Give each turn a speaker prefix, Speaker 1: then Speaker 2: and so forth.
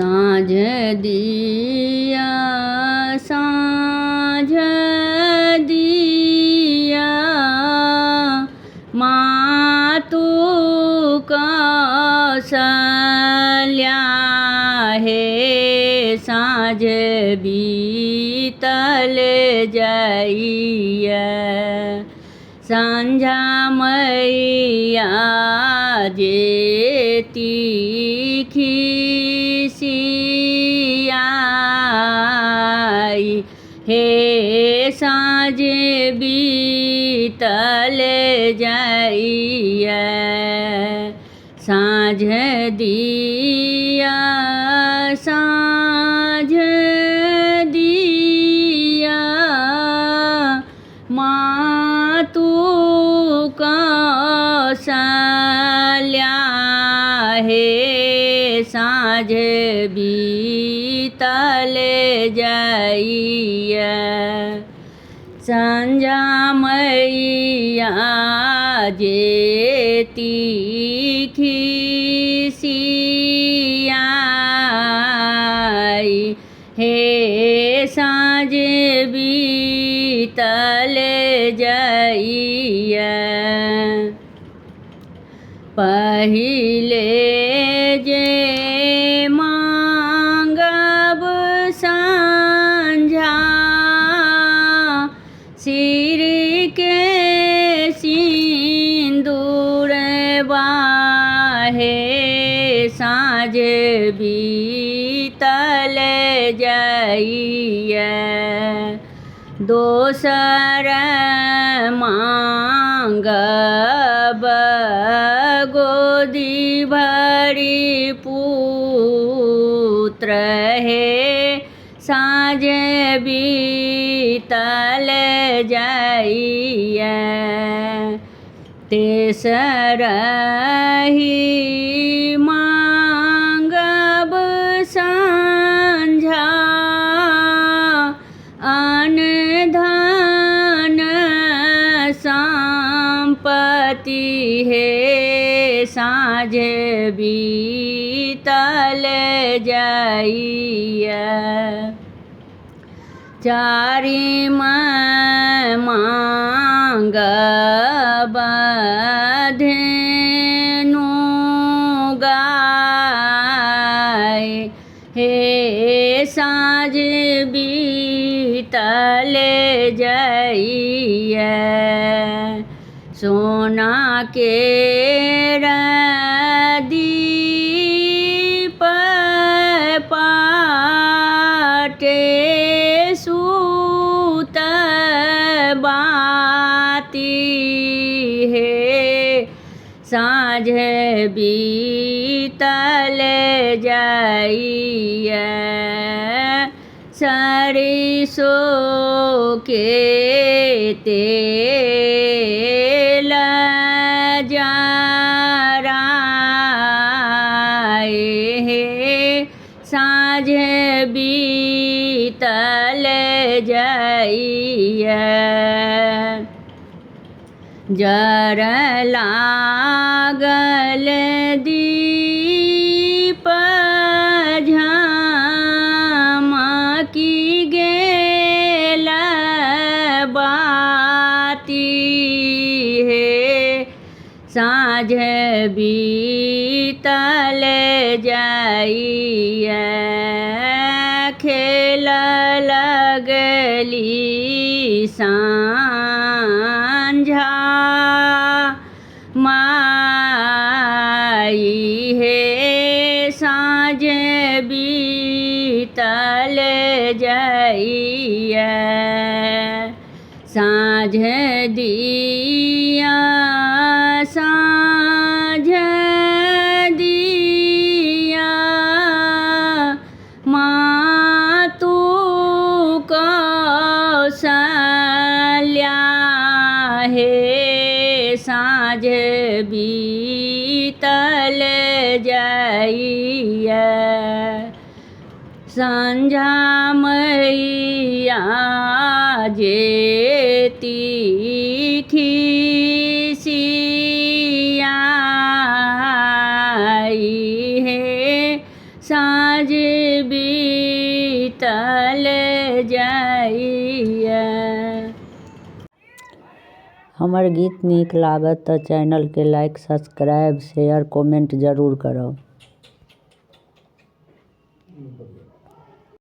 Speaker 1: साँझ दिया साँझ दिया मातु कौशल्या हे साँझ बीतल जाइया संझा मैया जेती खिसियाई हे साँझ बीतल जाइया साँझ दिया साँझ दिया मातु कौशल्या हे साँझ बीतल जाइया संझा मैया जेती खिसियाई हे साँझ बीतल जाइया पहिले जे मांगब संझा सिर के सिंदूर बाहे साँझ बीतल जाइया दोसर मांगब गोदी भरी पुत्र हे साँझ बीतल जाइया तेसर ही मांगब संझा अन्न धन संपत्ति हे साँझ बीतल जाइया चारिम मांगब धेनु गाय हे साँझ बीतल जाइया सोना के दीप पाटे सूत बाती हे साँझ बीतल जाइया सरिसो के तेल जराए हे साँझ बीतल जाइया जर लागल दीप झमकी गेल बाती हे साँझ बीतल जाइया खेल लगली संझा माई हे साँझ बीतल जाइया साँझ दिया साँझ दिया मातु कौशल्या हे साँझ बीतल जाइया संझा मैया जेती खिसियाई है सा जे बीतल जाइए।
Speaker 2: हमर गीत नीक लागत तऽ चैनल के लाइक, सब्सक्राइब, शेयर, कमेंट जरूर करब।